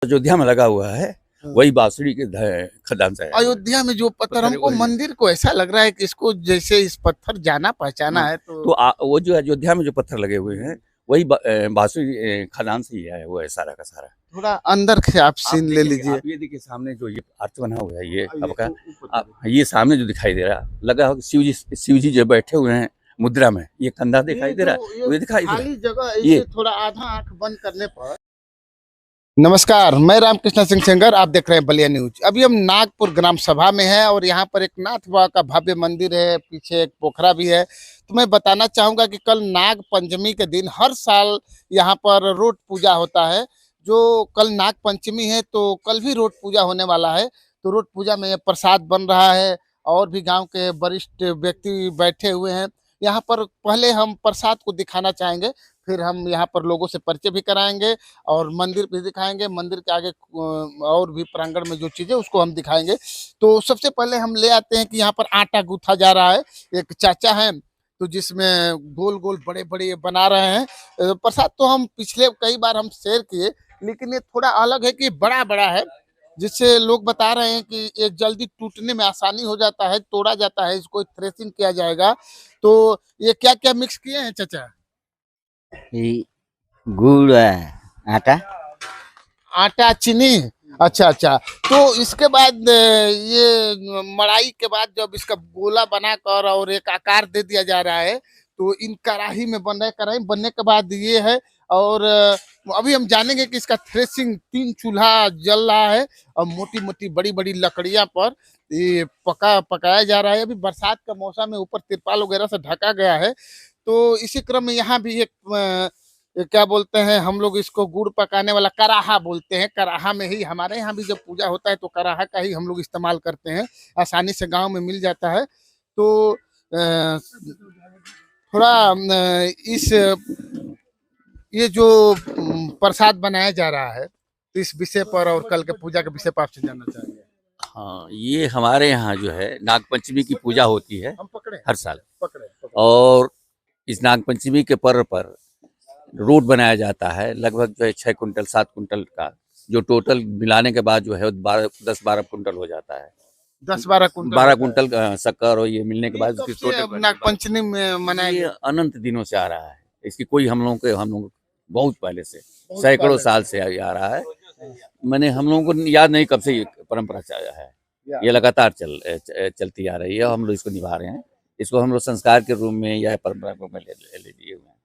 अयोध्या में लगा हुआ है, वही बांसुरी के खदान से है। अयोध्या में जो पत्थर पत्थर हमको वही है। मंदिर को ऐसा लग रहा है कि इसको जैसे इस पत्थर जाना पहचाना हाँ, है तो वो जो अयोध्या में जो पत्थर लगे हुए हैं वही बांसुरी खदान से ही है, वो है सारा का सारा। थोड़ा अंदर से आप सीन ले लीजिए। आप ये देखिए सामने जो ये आर्च बना हुआ है, ये ये आपका ऊपर ये सामने जो दिखाई दे रहा है, लगा हो शिव जी जो बैठे हुए हैं मुद्रा में, ये कंधा दिखाई दे रहा है, ये दिखाई दे रहा है। खाली जगह ये ऐसे थोड़ा आधा आंख बंद करने पर। नमस्कार, मैं रामकृष्ण सिंह सेंगर, आप देख रहे हैं बलिया न्यूज। अभी हम नागपुर ग्राम सभा में हैं और यहाँ पर एक नाथ बाबा का भव्य मंदिर है, पीछे एक पोखरा भी है। तो मैं बताना चाहूँगा कि कल नाग पंचमी के दिन हर साल यहाँ पर रोट पूजा होता है। जो कल नाग पंचमी है तो कल भी रोट पूजा होने वाला है। तो रोट पूजा में प्रसाद बन रहा है और भी गाँव के वरिष्ठ व्यक्ति बैठे हुए हैं। यहाँ पर पहले हम प्रसाद को दिखाना चाहेंगे, फिर हम यहाँ पर लोगों से परिचय भी कराएंगे और मंदिर भी दिखाएंगे। मंदिर के आगे और भी प्रांगण में जो चीजें उसको हम दिखाएंगे। तो सबसे पहले हम ले आते हैं कि यहाँ पर आटा गूंथा जा रहा है। एक चाचा हैं तो जिसमें गोल गोल बड़े बड़े ये बना रहे हैं। प्रसाद तो हम पिछले कई बार हम शेयर किए, लेकिन ये थोड़ा अलग है कि बड़ा बड़ा है, जिससे लोग बता रहे हैं कि ये जल्दी टूटने में आसानी हो जाता है, तोड़ा जाता है, इसको थ्रेसिंग किया जाएगा। तो ये क्या क्या मिक्स किए हैं चाचा? गुड़ है, आटा, आटा, चीनी। अच्छा अच्छा। तो इसके बाद ये मड़ाई के बाद जब इसका गोला बनाकर और एक आकार दे दिया जा रहा है तो इन कढ़ाई में बन रहा है। कढ़ाई बनने के बाद ये है और अभी हम जानेंगे कि इसका थ्रेसिंग 3 चूल्हा जल रहा है और मोटी मोटी बड़ी बड़ी लकड़ियां पर ये पकाया जा रहा है। अभी बरसात का मौसम है, ऊपर तिरपाल वगैरह से ढका गया है। तो इसी क्रम में यहाँ भी एक ये क्या बोलते हैं हम लोग इसको, गुड़ पकाने वाला कराहा बोलते हैं। कराहा में ही हमारे यहाँ भी जब पूजा होता है तो कराहा का ही हम लोग इस्तेमाल करते हैं, आसानी से गांव में मिल जाता है। तो थोड़ा इस ये जो प्रसाद बनाया जा रहा है तो इस विषय पर और कल के पूजा के विषय पर आपसे जानना चाहेंगे। हाँ, ये हमारे यहाँ जो है नाग पंचमी की पूजा होती है हम पकड़े हर साल, पकड़े। और इस नाग पंचमी के पर्व पर रोट बनाया जाता है। लगभग जो है 6 कुंटल 7 कुंटल का, जो टोटल मिलाने के बाद जो है 10-12 कुंटल हो जाता है। 10-12 कुंटल 12 कुंटल शक्कर और ये मिलने के बाद उसकी टोटल नाग पंचमी में मनाया ये गया। अनंत दिनों से आ रहा है। इसकी कोई हम लोग बहुत पहले से, सैकड़ों साल से आ रहा है। मैंने हम लोगों को याद नहीं कब से ये परंपरा चला है, ये लगातार चलती आ रही है और हम लोग इसको निभा रहे हैं। इसको हम लोग संस्कार के रूप में या परंपरा के रूप में ले लिए हुए हैं।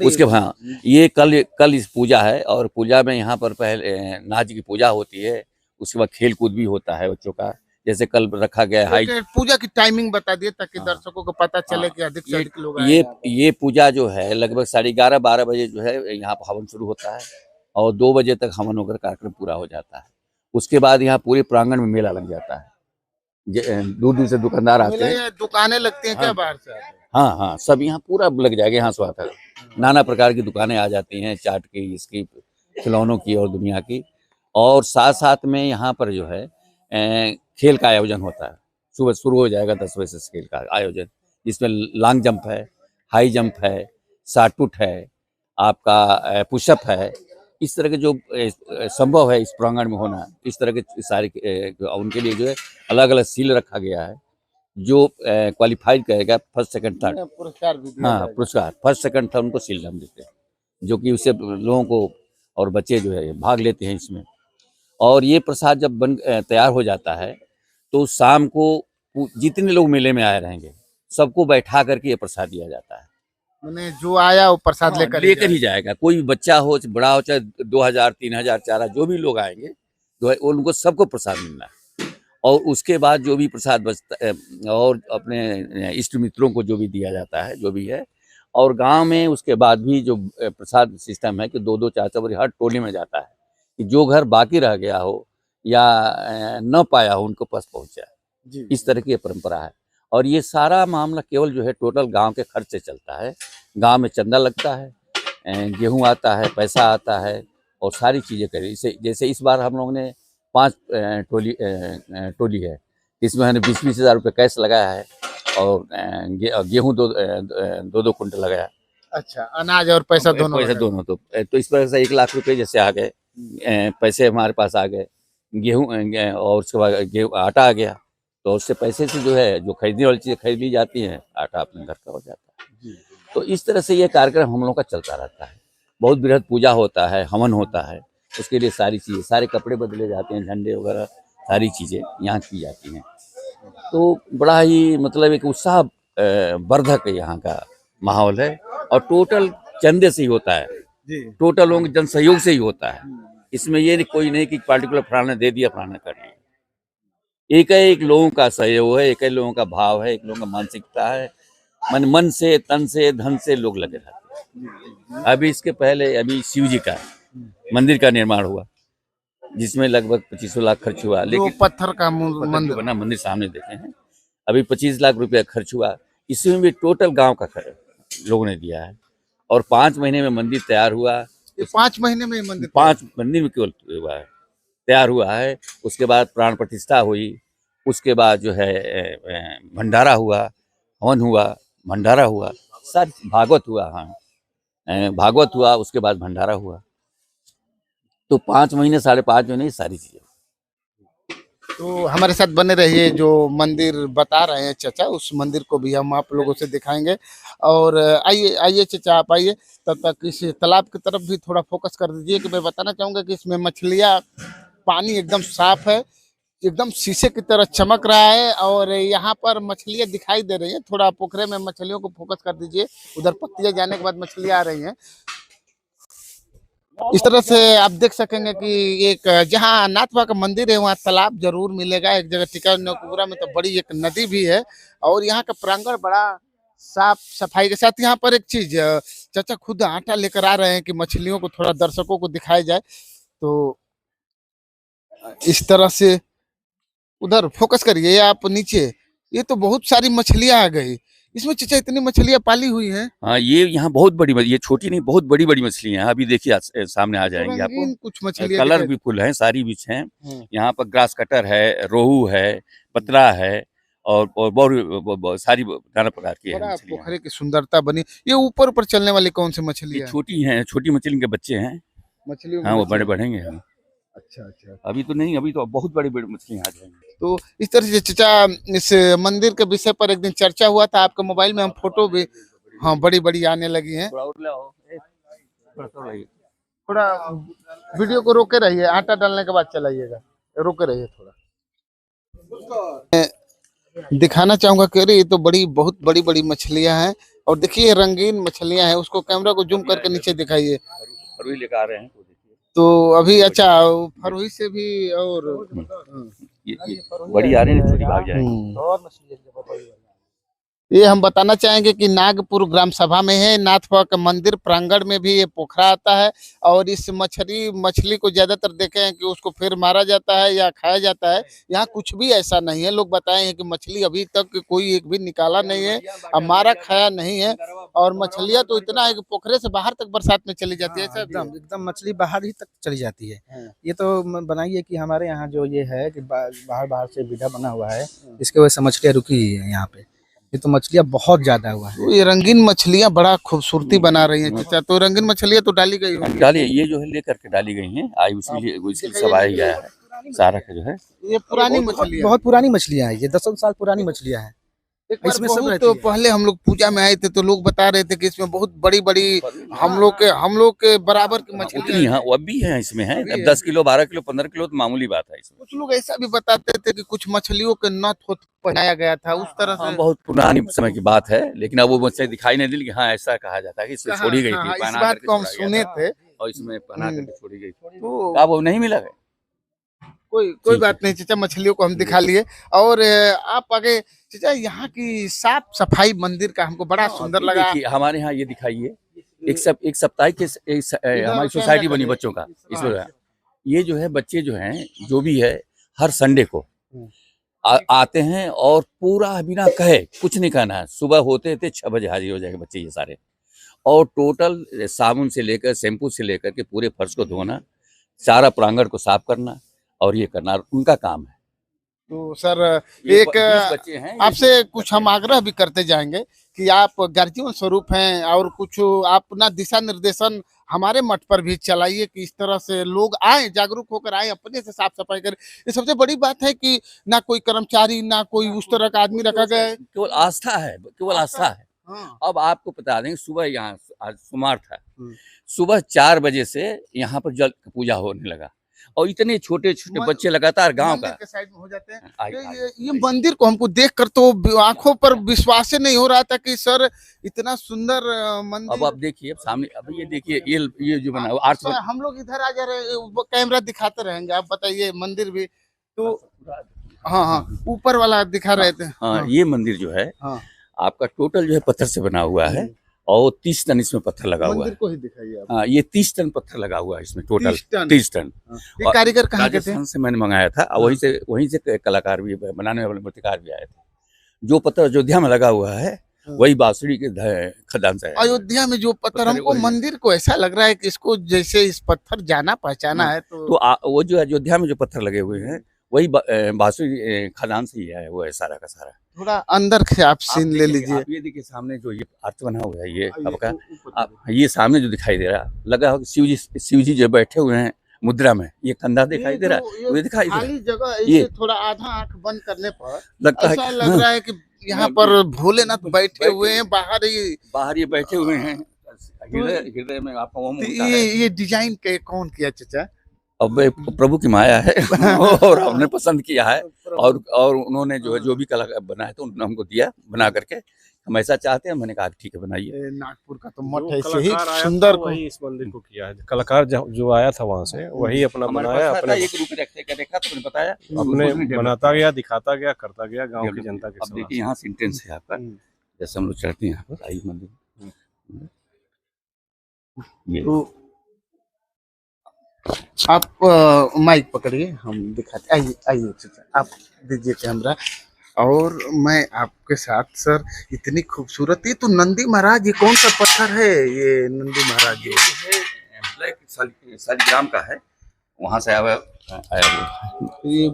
उसके हाँ, ये कल इस पूजा है और पूजा में यहाँ पर पहले नाच की पूजा होती है, उसके बाद खेल कूद भी होता है बच्चों का। जैसे कल रखा गया हाइट। पूजा की टाइमिंग बता दिए ताकि हाँ, दर्शकों को पता चले कि अधिक से अधिक लोग आए। ये पूजा जो है लगभग 11:30-12 बजे जो है यहाँ पर हवन शुरू होता है और 2 बजे तक हवन होकर कार्यक्रम पूरा हो जाता है। उसके बाद यहाँ पूरे प्रांगण में मेला लग जाता है। दूर दूर से दुकानदार आते हैं, दुकानें लगती हैं क्या बाहर से? हाँ हाँ, सब यहाँ पूरा लग जाएगा। यहाँ स्वागत है, नाना प्रकार की दुकानें आ जाती हैं, चाट की, इसकी, खिलौनों की और दुनिया की। और साथ साथ में यहाँ पर जो है खेल का आयोजन होता है। सुबह शुरू हो जाएगा 10 बजे से खेल का आयोजन, जिसमें लॉन्ग जंप है, हाई जंप है, शॉटपुट है, आपका पुशअप है। इस तरह के जो संभव है इस प्रांगण में होना, इस तरह के सारे उनके लिए जो है अलग अलग सील रखा गया है। जो क्वालिफाइड करेगा फर्स्ट सेकंड थर्ड, पुरस्कार भी दिया हाँ पुरस्कार फर्स्ट सेकंड थर्ड उनको सील हम देते हैं, जो कि उससे लोगों को और बच्चे जो है भाग लेते हैं इसमें। और ये प्रसाद जब तैयार हो जाता है तो शाम को जितने लोग मेले में आए रहेंगे सबको बैठा करके ये प्रसाद दिया जाता है। मैंने जो आया वो प्रसाद लेकर ही जाएगा, कोई भी बच्चा हो बड़ा हो, चाहे 2000 3000 4000 जो भी लोग आएंगे उनको सबको प्रसाद मिलना है। और उसके बाद जो भी प्रसाद बचता है और अपने इष्ट मित्रों को जो भी दिया जाता है, जो भी है। और गांव में उसके बाद भी जो प्रसाद सिस्टम है कि 2-2 4-4 हर टोली में जाता है कि जो घर बाकी रह गया हो या न पाया हो उनको पास पहुंचाए। इस तरह की परंपरा है। और ये सारा मामला केवल जो है टोटल गांव के खर्च से चलता है। गांव में चंदा लगता है, गेहूं आता है, पैसा आता है और सारी चीज़ें करी। जैसे इस बार हम लोगों ने 5 टोली है, इसमें हमने 20-20 हज़ार रुपये कैश लगाया है और गेहूँ 2-2 कुंटल लगाया। अच्छा, अनाज और पैसा दोनों तो इस तरह से 1 लाख रुपए जैसे आ गए पैसे हमारे पास आ गए, गेहूँ और उसके बाद गेहूँ आटा आ गया, तो उससे पैसे से जो है जो खरीदने वाली चीज़ें खरीद ली जाती हैं, आटा अपने घर का हो जाता है। तो इस तरह से ये कार्यक्रम हम लोगों का चलता रहता है। बहुत बृहद पूजा होता है, हवन होता है, उसके लिए सारी चीज़ें, सारे कपड़े बदले जाते हैं, झंडे वगैरह सारी चीज़ें यहाँ की जाती हैं। तो बड़ा ही मतलब एक उत्साह वर्धक यहाँ का माहौल है, और टोटल चंदे से ही होता है, टोटल लोगों के जन सहयोग से ही होता है। इसमें ये कोई नहीं कि पार्टिकुलर फलाना दे दिया फलाना कर लिया। एक लोगों का सहयोग है, एक लोगों का भाव है, एक लोगों का मानसिकता है, मन से, तन से, धन से लोग लगे रहते हैं। अभी इसके पहले अभी शिव जी का मंदिर का निर्माण हुआ, जिसमें लगभग 25 लाख खर्च हुआ, जो लेकिन पत्थर का मंदिर बना, मंदिर सामने देखे हैं, अभी 25 लाख रुपया खर्च हुआ। इसमें भी टोटल गांव का लोगों ने दिया है, और 5 महीने में मंदिर तैयार हुआ। ये 5 महीने में ये मंदिर 5 मंदिर में केवल हुआ है, तैयार हुआ है। उसके बाद प्राण प्रतिष्ठा हुई, उसके बाद जो है भंडारा हुआ, हवन हुआ, भंडारा हुआ, सब भागवत हुआ, हाँ भागवत हुआ, उसके बाद भंडारा हुआ। तो 5 महीने, 5.5 महीने, ये सारी चीजें। तो हमारे साथ बने रहिए, जो मंदिर बता रहे हैं चाचा, उस मंदिर को भी हम आप लोगों से दिखाएंगे। और आइए आइए चाचा, आप आइए। तब तक इस तालाब की तरफ भी थोड़ा फोकस कर दीजिए, कि मैं बताना चाहूंगा कि इसमें मछलियाँ, पानी एकदम साफ है, एकदम शीशे की तरह चमक रहा है, और यहाँ पर मछलियाँ दिखाई दे रही हैं। थोड़ा पोखरे में मछलियों को फोकस कर दीजिए, उधर पत्तियाँ जाने के बाद मछलियाँ आ रही हैं। इस तरह से आप देख सकेंगे कि एक जहाँ नाथवा का मंदिर है वहाँ तालाब जरूर मिलेगा। एक जगह टिका नौकुरा में तो बड़ी एक नदी भी है, और यहाँ का प्रांगण बड़ा साफ सफाई के साथ। यहाँ पर एक चीज, चाचा खुद आटा लेकर आ रहे हैं कि मछलियों को थोड़ा दर्शकों को दिखाया जाए। तो इस तरह से उधर फोकस करिए आप नीचे। ये तो बहुत सारी मछलियां आ गई इसमें। चाचा इतनी मछलियां पाली हुई हैं? हाँ, ये यहाँ बहुत बड़ी, ये छोटी नहीं, बहुत बड़ी बड़ी मछलियाँ हैं। अभी देखिए सामने आ जाएंगी आपको, रंगीन कुछ मछलियां कलर भी फुल है, सारी बीच हैं। हम्म। यहाँ पर ग्रास कटर है, रोहू है, पतरा है, और बहुत सारी नाना प्रकार की है बड़ा मछलियाँ। पोखरे की सुंदरता बनी। ये ऊपर ऊपर चलने वाली कौन सी मछली ये है? छोटी हैं, छोटी मछली के बच्चे हैं। मछलियों के हाँ, वो बच्चे बड़े हैं। बढ़ेंगे हम। अच्छा अच्छा। अभी तो नहीं, अभी तो बहुत बड़ी बड़ी मछलियाँ आ जाएंगी। तो इस तरह से चाचा, इस मंदिर के विषय पर एक दिन चर्चा हुआ था, आपके मोबाइल में हम फोटो भी, हाँ, बड़ी बड़ी आने लगी हैं। थोड़ा और लाओ, थोड़ा और लाइए। थोड़ा वीडियो को रोके रहिए, आटा डालने के बाद चलाइएगा, रोके रहिए थोड़ा। दिखाना चाहूंगा कि अरे ये तो बड़ी, बहुत बड़ी बड़ी मछलियां हैं। और देखिए रंगीन मछलियां हैं, उसको कैमरा को जूम करके नीचे दिखाइए। फरुई लेकर आ रहे हैं, तो देखिए। तो अभी अच्छा, फरुई से भी, और ये बड़ी आ रही है, छोटी भाग जाएगी। ये हम बताना चाहेंगे कि नागपुर ग्राम सभा में है, नाथवा का मंदिर प्रांगण में भी ये पोखरा आता है। और इस मछली को ज्यादातर देखे हैं कि उसको फिर मारा जाता है या खाया जाता है। यहाँ कुछ भी ऐसा नहीं है। लोग बताए हैं कि मछली अभी तक कोई एक भी निकाला नहीं है, अब मारा खाया नहीं है। और मछलियाँ तो इतना है कि पोखरे से बाहर तक बरसात में चली जाती है। एकदम एकदम मछली बाहर ही तक चली जाती है। ये तो बनाइए कि हमारे यहाँ जो ये है कि बाहर बाहर से विधा बना हुआ है, इसके वजह से मछलियाँ रुकी हुई है यहाँ पे। ये तो मछलियाँ बहुत ज्यादा हुआ है। तो ये रंगीन मछलियाँ बड़ा खूबसूरती बना रही हैं चाचा। तो रंगीन मछलियाँ तो डाली गई होंगी। डाली, ये जो है लेकर के डाली गई हैं, आई उसी लिए, उसी सब आया गया है सारा का जो है। ये पुरानी मछलियाँ, बहुत पुरानी मछलियाँ हैं, ये 10 साल पुरानी मछलियाँ हैं। इसमें सब तो पहले हम लोग पूजा में आए थे तो लोग बता रहे थे कि इसमें बहुत बड़ी बड़ी, हम लोग के बराबर की उतनी, मछलियाँ। हाँ, वो अब भी है, इसमें है। अब 10 किलो, 12 किलो, 15 किलो तो मामूली बात है इसमें। कुछ लोग ऐसा भी बताते थे कि कुछ मछलियों के नथ पहनाया गया था, उस तरह हाँ, से। बहुत पुरानी समय की बात है, लेकिन अब वो मुझसे दिखाई नहीं दी, लेकिन हाँ ऐसा कहा जाता है कि इसमें छोड़ी गई थी, इस पहना बात करके को हम छोड़ा गया सुने था, थे। और इसमें पहना करके छोड़ी गई थी। तो अब वो नहीं मिला है। कोई बात नहीं चाचा, मछलियों को हम दिखा लिए। और आप आगे चाचा, यहाँ की साफ सफाई मंदिर का हमको बड़ा सुंदर अभी लगा। देखिए, हमारे यहाँ ये दिखाइए, एक सप्ताह के हमारी सोसाइटी बनी बच्चों का, इसमें ये जो है बच्चे जो हैं, जो भी है, हर संडे को आते हैं, और पूरा बिना कहे, कुछ नहीं कहना है, सुबह होते थे 6 बजे हाजिर हो जाएंगे बच्चे ये सारे। और टोटल साबुन से लेकर, शैम्पू से लेकर के पूरे फर्श को धोना, सारा प्रांगण को साफ करना, और ये करना उनका काम है। तो सर, ये एक 20 बच्चे हैं। आपसे कुछ हम आग्रह भी करते जाएंगे कि आप गार्जियन स्वरूप हैं, और कुछ अपना दिशा निर्देशन हमारे मठ पर भी चलाइए कि इस तरह से लोग आए, जागरूक होकर आए, अपने से साफ सफाई करें। ये सबसे बड़ी बात है कि ना कोई कर्मचारी, ना कोई उस तरह का आदमी रखा गया है। केवल आस्था है, केवल आस्था है। हाँ। अब आपको बता दें, सुबह यहाँ आज सोमवार था, हम्म। सुबह 4 बजे से यहाँ पर जल पूजा होने लगा और इतने छोटे छोटे म- बच्चे लगातार गांव मंदिर का के साइड में हो जाते हैं। आई- ये, आई- ये मंदिर को हमको देखकर तो आंखों पर विश्वास ही नहीं हो रहा था कि सर इतना सुंदर अब मंदिर। आप देखिए सामने, अब ये देखिए, ये जो बना हुआ आर्च सर, हम लोग इधर आ जा रहे हैं, वो कैमरा दिखाते रहेंगे, आप बताइए मंदिर भी तो। हाँ हाँ, ऊपर वाला दिखा रहे थे। हाँ, ये मंदिर जो है हाँ, आपका टोटल जो है पत्थर से बना हुआ है और 30 टन इसमें पत्थर लगा हुआ मंदिर है। को ही दिखाइए आप। हाँ, ये 30 टन पत्थर लगा हुआ है इसमें टोटल 30 टन। 30 टन। ये कारीगर कहाँ के थे? राजस्थान से मैंने मंगाया था और वहीं से कलाकार भी, बनाने वाले मूर्तिकार भी आए थे। जो पत्थर अयोध्या में लगा हुआ है वही बांसुरी के खदान से है। अयोध्या में जो पत्थर, हमको मंदिर को ऐसा लग रहा है कि इसको जैसे इस पत्थर जाना पहचाना है तो वो जो अयोध्या में जो पत्थर लगे हुए हैं वही बांसुरी खदान से ही है, वो है सारा का सारा। थोड़ा अंदर से आप सीन ले लीजिए। आप ये देखिए सामने जो ये आर्च बना हुआ है, ये आइए, आपका ऊपर आप ये सामने जो दिखाई दे रहा लगा हो शिव जी जो बैठे हुए हैं मुद्रा में, ये कंधा दिखाई दे रहा है, ये दिखाई दे रहा खाली जगह ये ऐसे थोड़ा आधा आंख बंद करने पर लगता है ऐसा कि लग रहा है कि यहाँ पर भोलेनाथ बैठे हुए हैं बाहर ही। बाहर ये बैठे हुए हैं, हृदय में आपका ओम तो होता है। ये डिजाइन के कौन किया चाचा? अब प्रभु की माया है और हमने पसंद किया है और उन्होंने जो भी कला बनाया तो उन्होंने हमको दिया बना करके, हम ऐसा चाहते हैं। मैंने कहा ठीक है बनाइए। नागपुर का तो मठ है, जो ऐसे ही कलाकार आया सुंदर था, वही इस मंदिर को किया है। कलाकार जो आया था वहां से वही अपना हमारे बनाया, पास था, अपने एक रुपये रखते क्या देखा तो मैंने बताया अपने बनाता गया, दिखाता गया, करता गया गांव की जनता के अब साथ। देखिए यहाँ से इंट्रेंस है आपका, जैसे हम लोग चढ़ते हैं यहाँ पर, आइए मंदिर। ये तो आप माइक पकड़िए, हम दिखाते। आइए आइए चाचा, आप दीजिए कैमरा। और मैं आपके साथ सर, इतनी खूबसूरत, ये तो नंदी महाराज, ये कौन सा पत्थर है ये नंदी महाराज? ब्लैक सालिग्राम का है, वहाँ से आया हुआ। ये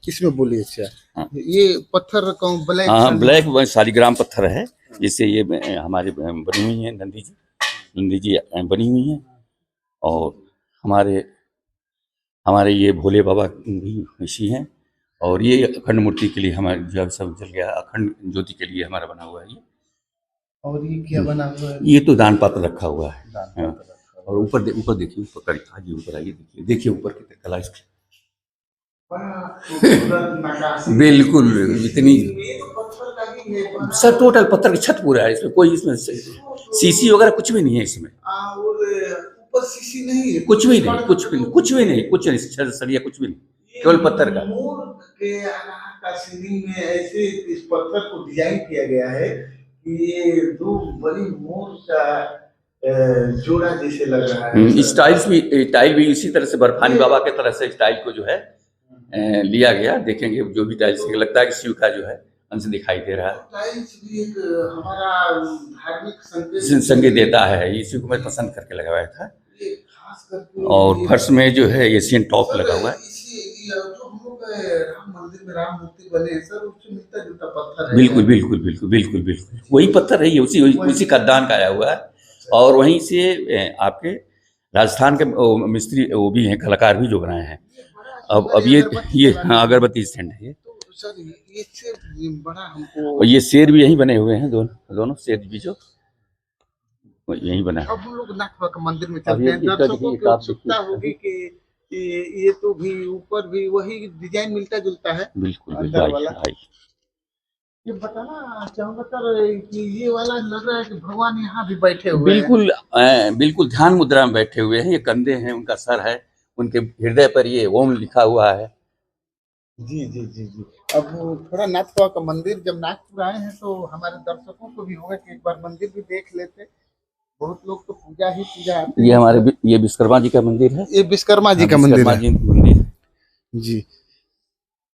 किसमें बोलिए? अच्छा, ये पत्थर कौन? ब्लैक? हाँ, ब्लैक सालिग्राम पत्थर है, जिससे ये हमारी बनी हुई है नंदी जी बनी हुई है। और हमारे ये भोले बाबा भी इसी हैं। और ये अखंड मूर्ति के लिए हमारे जब सब जल गया, अखंड ज्योति के लिए हमारा बना हुआ है ये। और ये क्या बना हुआ है? ये तो दान पात्र रखा हुआ है। हाँ। और ऊपर देखिए, ऊपर करिए, आइए ऊपर आइए, देखिए ऊपर की कला इसकी बिल्कुल इतनी सब टोटल पत्थर की छत पूरा है, इसमें कोई इसमें सीसी वगैरह कुछ भी नहीं है इसमें। ऊपर सीसी नहीं है, कुछ भी नहीं, सरिया कुछ भी नहीं, केवल पत्थर का। मोर के आकार का सीलिंग में ऐसे इस पत्थर को डिजाइन किया गया है कि ये दो बड़ी मोर का जोड़ा जैसे लग रहा है। टाइल भी इसी तरह से बर्फानी बाबा के तरह से टाइल को जो है लिया गया। देखेंगे जो भी टाइल्स लगता है कि शिव का जो है अंश दिखाई दे रहा है। टाइल्स भी एक हमारा धार्मिक संकेत देता है, इसी को मैं पसंद करके लगाया था। खास करके और फर्श में जो है एशियन टॉप लगा हुआ है। जो हम लोग राम मंदिर में राम मूर्ति बने हैं सर, उससे मिलता जुलता पत्थर है। बिल्कुल वही पत्थर है, ये उसी कद्दान का आया हुआ है। और वहीं से आपके राजस्थान के मिस्त्री वो भी हैं, कलाकार भी जो बनाए हैं। अब ये हाँ, अगरबत्ती स्टैंड है ये। तो सर ये से बड़ा हमको, और ये शेर भी यहीं बने हुए हैं, दोनों शेर भी जो यहीं बना है। अब हम लोग नाथ बाबा का मंदिर में चलते हैं, दर्शकों की उत्सुकता होगी कि ये तो भी ऊपर भी वही डिजाइन मिलता जुलता है। बिल्कुल अंदर वाला ये बताना चाहूंगा सर कि ये वाला लग रहा है कि भगवान यहाँ भी बैठे हुए हैं। बिल्कुल ध्यान मुद्रा में बैठे हुए हैं। ये कंधे हैं, उनका सर है, उनके हृदय पर ये ओम लिखा हुआ है। जी जी जी जी। अब थोड़ा नाथ बाबा का मंदिर, जब नागपुर आए हैं तो हमारे दर्शकों को भी होगा कि एक बार मंदिर भी देख लेते। बहुत लोग तो पूजा आते हैं। ये हमारे ये विश्वकर्मा जी का मंदिर है। ये विश्वकर्मा जी का मंदिर है जी।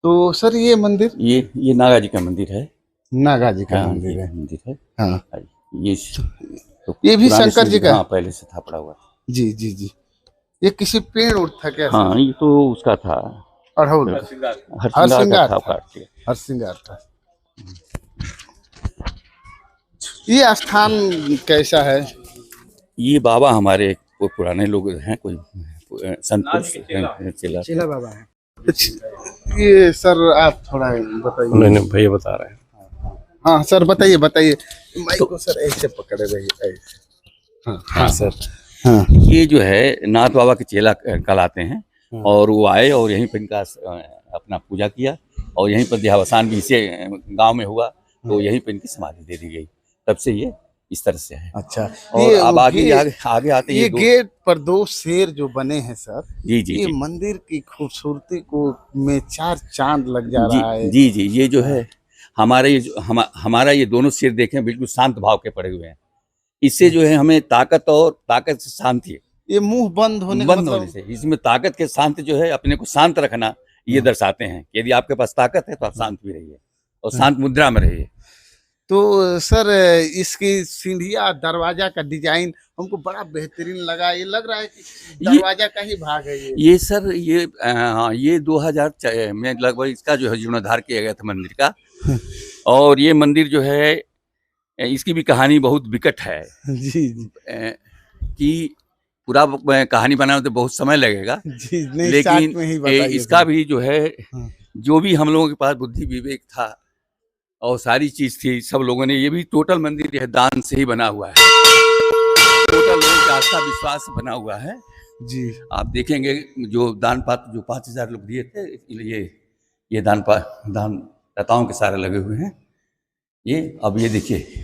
तो सर ये मंदिर, ये नागा जी का मंदिर है। नागा जी का हाँ, मंदिर है। हाँ, ये भी शंकर जी का? हाँ, पहले से था पड़ा हुआ। जी जी जी। ये किसी पेड़ उड़ था क्या? हाँ, ये तो उसका था, अड़हुल, हरसिंगार था। ये स्थान कैसा है? ये बाबा हमारे कोई पुराने लोग हैं, कोई संत पुरुष चेला। चेला बाबा है। ये सर आप थोड़ा बताइए। नहीं नहीं भैया बता रहे हैं। हाँ सर बताइए बताइए। माइक को सर ऐसे पकड़े रहिए ऐसे। हाँ सर। हाँ ये जो है नाथ बाबा के चेला कहलाते हैं, और वो आए और यहीं पर इनका अपना पूजा किया, और यहीं पर देहावसान भी इसे गांव में हुआ, तो यहीं पर इनकी समाधि दे दी गई। तब से ये इस तरह से है। अच्छा। और अब आगे आगे आते ये गेट पर 2 शेर जो बने हैं सर, जी जी ये जी मंदिर की खूबसूरती को में 4 चांद लग जा जी रहा है। जी जी ये जो है हमारा ये दोनों सिर देखें बिल्कुल शांत भाव के पड़े हुए हैं। इससे जो है हमें ताकत से शांति, ये मुंह बंद होने का बंद होने मतलब से इसमें ताकत के शांत जो है अपने को शांत रखना, ये दर्शाते हैं। यदि आपके पास ताकत है तो आप शांत भी रहिए और शांत मुद्रा में रहिए। तो सर इसकी सीढ़ियाँ दरवाजा का डिजाइन हमको बड़ा बेहतरीन लगा। ये लग रहा है कि दरवाजा का ही भाग है ये सर ये 2000 में लगभग इसका जो है जीर्णोद्धार किया गया था मंदिर का। और ये मंदिर जो है इसकी भी कहानी बहुत विकट है जी जी कि पूरा कहानी बनाने में तो बहुत समय लगेगा, जी। नहीं लेकिन साथ में ही बताइए इसका सर। भी जो है जो भी हम लोगों के पास बुद्धि विवेक था और सारी चीज थी, सब लोगों ने, ये भी टोटल मंदिर यह दान से ही बना हुआ है, टोटल लोगों की आस्था विश्वास से बना हुआ है जी। आप देखेंगे जो दान पात्र जो 5000 लोग दिए थे, ये दानदाताओं के सारे लगे हुए हैं। ये अब ये देखिए,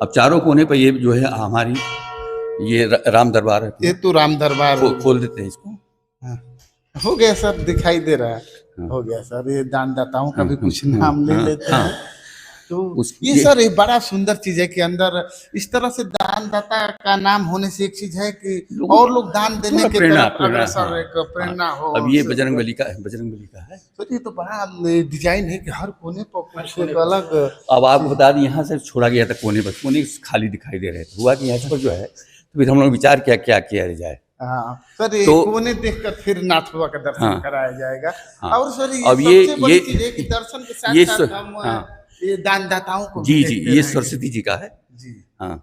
अब चारों कोने पर ये जो है हमारी ये राम दरबार है। ये तो राम दरबार खोल देते हैं इसको। हो गया सर, दिखाई दे रहा है। हो गया सर, ये दानदाताओं का भी कुछ नाम ले लेते हैं। तो ये सर ये बड़ा सुंदर चीज है कि अंदर इस तरह से दानदाता का नाम होने से एक चीज है कि और लोग दान देने के तरफ अग्रसर एक प्रेरणा हो। अब ये बजरंगबली का है। सर ये तो बड़ा डिजाइन है कि हर कोने पर कुछ एक अलग। अब आपको बता दें, यहाँ से छोड़ा गया था कोने खाली दिखाई दे रहे थे। हुआ कि यहाँ पर जो है, तो फिर हम लोग विचार क्या किया जाए। हाँ सर, ये तो कोने देखकर फिर नाथ बाबा का दर्शन कराया जाएगा। और सर अब सबसे बड़ी चीज है कि दर्शन के साथ हम ये दानदाताओं को जी ये सरस्वती जी का है जी। हाँ,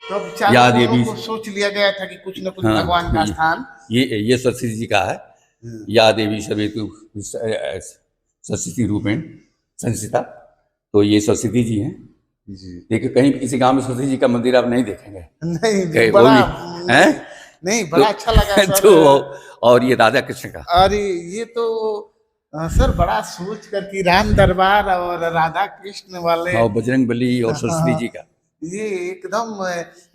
तो अब याद ये भी को सोच लिया गया था कि कुछ न कुछ भगवान का स्थान ये सरस्वती जी का है। या देवी सर्वेतु सरस्वती रूपेण संस्थिता, तो ये सरस्वती जी हैं जी। देखिए कहीं किसी गांव में सरस्वती जी का मंदिर आप नहीं देखेंगे। नहीं बड़ा नहीं बड़ा अच्छा लगा सर। तो और ये राधा कृष्ण का, और ये तो सर बड़ा सोच कर कि राम दरबार और राधा कृष्ण वाले और बजरंगबली और सरस्वती जी का, ये एकदम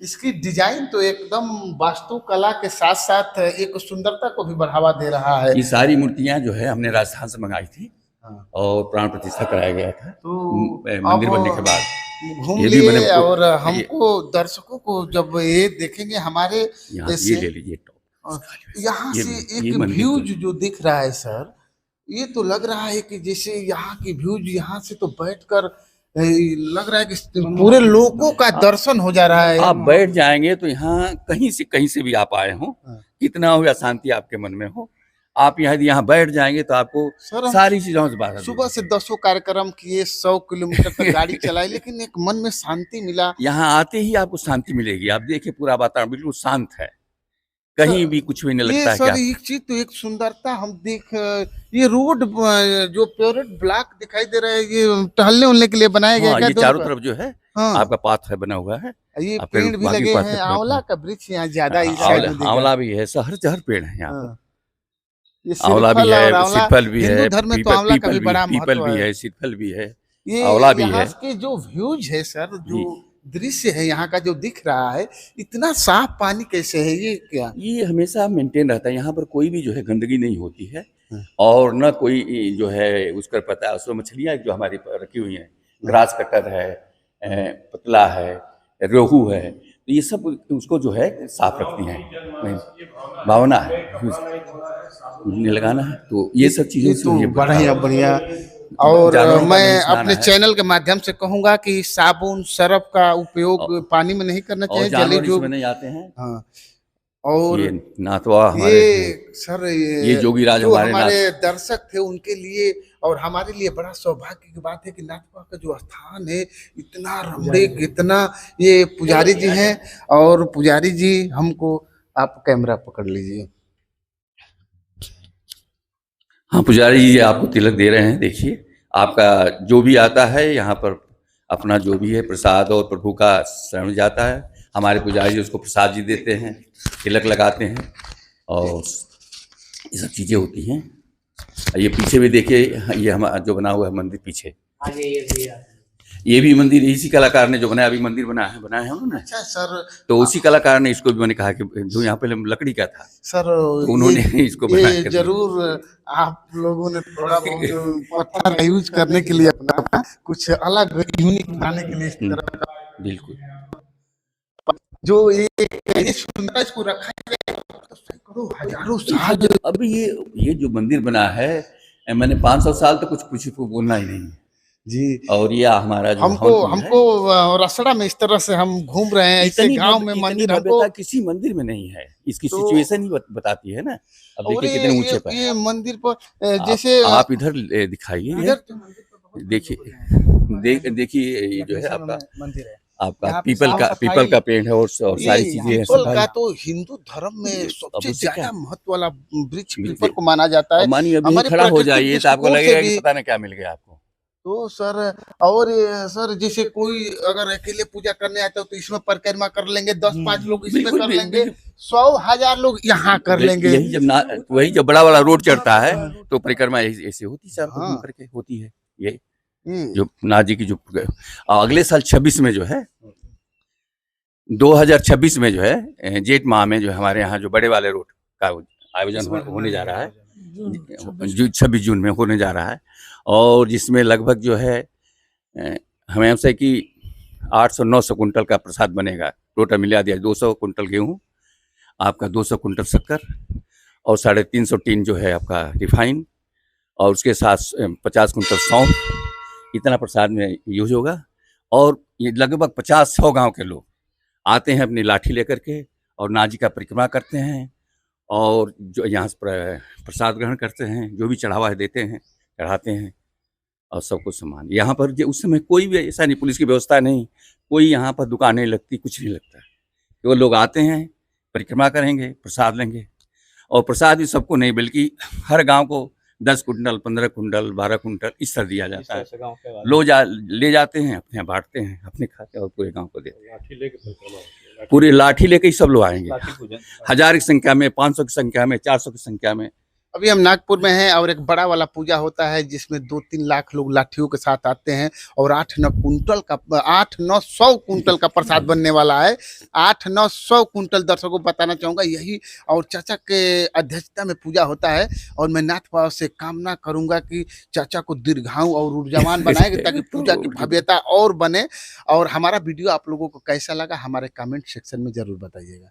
इसकी डिजाइन तो एकदम वास्तुकला के साथ साथ एक सुंदरता को भी बढ़ावा दे रहा है। ये सारी मूर्तियां जो है हमने राजस्थान से मंगाई थी और प्राण प्रतिष्ठा कराया गया था तो मंदिर बनने के बाद। घूम लिए और हमको दर्शकों को जब ये देखेंगे हमारे ये ले लीजिए यहाँ से एक व्यूज जो दिख रहा है सर, ये तो लग रहा है कि जैसे यहाँ की व्यूज यहाँ से तो बैठकर लग रहा है कि पूरे लोगों का दर्शन हो जा रहा है। आप बैठ जाएंगे तो यहाँ कहीं से भी आप आए हो, कितना हो या शांति आपके मन में हो, आप यहाँ बैठ जाएंगे तो आपको सारी चीजों से बाहर। सुबह से 10 कार्यक्रम किए, 100 किलोमीटर तक गाड़ी चलाई, लेकिन एक मन में शांति मिला। यहाँ आते ही आपको शांति मिलेगी। आप देखिए पूरा वातावरण बिल्कुल शांत है, कहीं भी कुछ भी नहीं लगता है। सर एक चीज तो एक सुंदरता हम देख, ये रोड जो प्योरेट ब्लॉक दिखाई दे रहा है, ये टहलने उलने के लिए बनाया गया है। ये चारों तरफ जो है आपका पाथ है बना हुआ है। ये पेड़ भी लगे हैं, आंवला का वृक्ष यहाँ ज्यादा, आंवला भी है, हर पेड़ है यहाँ पर। आंवला भी है, सीतफल भी है, पीपल भी है, सीतफल भी है, आंवला भी है। के जो व्यूज है सर, जो दृश्य है यहाँ का जो दिख रहा है, इतना साफ पानी कैसे है? ये क्या ये हमेशा मेंटेन रहता है। यहाँ पर कोई भी जो है गंदगी नहीं होती है और न कोई जो है उसका पता है। उसमें मछलियाँ जो हमारी रखी हुई हैं, ग्रास कटर है, पतला है, रोहू है, तो ये सब उसको जो है साफ रखती हैं। भावना है लगाना है, तो ये सब चीजें बढ़िया। और मैं अपने चैनल के माध्यम से कहूंगा कि साबुन सर्फ का उपयोग पानी में नहीं करना चाहिए, जली जो नहीं आते हैं। हाँ, और ये नाथवा हमारे ये सर ये जोगीराज जो हमारे हमारे दर्शक थे उनके लिए और हमारे लिए बड़ा सौभाग्य की बात है कि नाथपा का जो स्थान है इतना रमणीक, इतना, ये पुजारी जी हैं। और पुजारी जी हमको, आप कैमरा पकड़ लीजिए। हाँ पुजारी जी आपको तिलक दे रहे हैं। देखिए आपका जो भी आता है यहाँ पर अपना जो भी है प्रसाद और प्रभु का शरण जाता है। हमारे पुजारी जी उसको प्रसाद जी देते हैं, तिलक लगाते हैं और ये सब चीज़ें होती हैं। ये पीछे भी देखिए, ये हमारा जो बना हुआ है मंदिर पीछे, ये भी मंदिर इसी कलाकार ने जो बनाया, अभी मंदिर बनाया है उन्होंने। अच्छा सर, तो उसी कलाकार ने इसको भी मैंने कहा कि जो यहाँ पहले लकड़ी का था सर तो उन्होंने इसको बना ये कर दिया। जरूर आप लोगों ने थोड़ा बहुत पत्थर यूज करने के लिए अपना कुछ अलग यूनिक बनाने के लिए इस तरह का बिल्कुल जो ये सुंदर इसको रखा गया है, तो सैकड़ों हजारों साल। अब ये जो मंदिर बना है, मैंने 500 साल तो कुछ बोलना ही नहीं है जी। और ये हमारा जो हमको रसड़ा में इस तरह से हम घूम रहे हैं, ऐसे गांव में मंदिर हमको किसी मंदिर में नहीं है। इसकी तो सिचुएशन ही बताती है ना। अब और देखिए कितने ऊंचे पर ये मंदिर पर जैसे आप इधर दिखाइए, इधर देखिए देखिए ये जो है आपका मंदिर है। आपका यहाँ पे पीपल का पेड़ है और सारी चीजें हैं। पीपल का तो हिंदू धर्म में अब सबसे उससे क्या? ज्यादा महत्व वाला वृक्ष बिल्कुल। पीपल को माना जाता है। अब मानिए अभी हमारे खड़ा हो प्राकृतिक जाइए तो आपको दृष्टिकोण से लगेगा कि भी- पता नहीं क्या मिल गया आपको। तो सर, और सर जैसे कोई अगर अकेले पूजा करने आता है तो इसमें परिक्रमा कर लेंगे, 10-5 लोग इसमें बिल्कुल, कर बिल्कुल, लेंगे, 100,000 लोग यहाँ कर लेंगे। यही जब बड़ा वाला रोड चढ़ता है तो परिक्रमा ऐसे होती है, हाँ। करके होती है। ये ये जो नाथ जी की जो अगले साल 26 में जो है 2026 में जो है जेठ माह में जो हमारे यहाँ जो बड़े वाले रोड का आयोजन होने जा रहा है, 26 जून में होने जा रहा है। और जिसमें लगभग जो है हमें हमसे कि 800-900 कुंटल का प्रसाद बनेगा। टोटल मिला दिया 200 कुंटल गेहूँ, आपका 200 कुंटल शक्कर और 350 टीन जो है आपका रिफाइन और उसके साथ 50 कुंटल सौंफ, इतना प्रसाद में यूज होगा। और ये लगभग 50-100 गांव के लोग आते हैं अपनी लाठी लेकर के और नाथ जी का परिक्रमा करते हैं और जो यहाँ से प्रसाद ग्रहण करते हैं, जो भी चढ़ावा है देते हैं, चढ़ाते हैं और सबको सम्मान। यहाँ पर उस समय कोई भी ऐसा नहीं, पुलिस की व्यवस्था नहीं, कोई यहाँ पर दुकानें लगती, कुछ नहीं लगता। केवल लोग आते हैं, परिक्रमा करेंगे, प्रसाद लेंगे। और प्रसाद भी सबको नहीं बल्कि हर गांव को 10 कुंटल, 15 कुंटल, 12 कुंटल इस तरह दिया जाता है। ले जाते हैं, अपने यहाँ बांटते हैं, अपने खाते और पूरे गांव को देते हैं। पूरी लाठी लेके ही सब लोग आएंगे, 1000 की संख्या में, 500 की संख्या में, 400 की संख्या में। अभी हम नागपुर में हैं और एक बड़ा वाला पूजा होता है जिसमें 2-3 लाख लोग लाठियों के साथ आते हैं और 8-9 कुंटल का प्रसाद बनने वाला है। 8-9 कुंटल दर्शकों को बताना चाहूँगा यही। और चाचा के अध्यक्षता में पूजा होता है और मैं नाथ बाबा से कामना करूँगा कि चाचा को दीर्घायु और ऊर्जावान बनाएंगे ताकि पूजा की भव्यता और बने। और हमारा वीडियो आप लोगों को कैसा लगा हमारे कमेंट सेक्शन में जरूर बताइएगा।